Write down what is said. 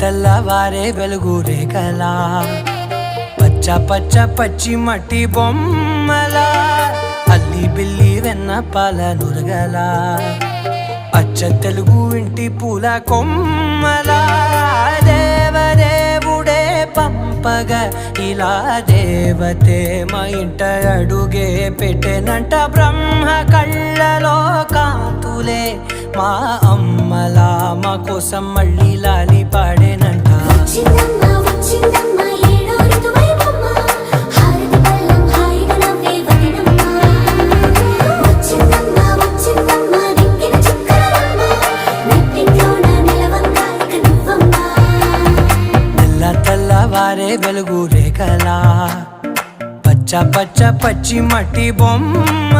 తెల్లవారే వెలుగు రేఖలా పచ్చ పచ్చ పచ్చి మట్టి బొమ్మల అల్లి బిల్లి వెన్న పాల నురగల అచ్చ తెలుగు ఇంటి పూల కొమ్మల దేవదేవుడే పంపగా ఇలా దేవతే మా ఇంట అడుగే పెట్టెనంట బ్రహ్మ కళ్ళలో కాంతులే మా అమ్మలా మా కోసం మళ్ళీ లాలి పాడేనంట తెల్లవారే వెలుగు రేఖలా పచ్చ పచ్చ పచ్చి మట్టి బొమ్మ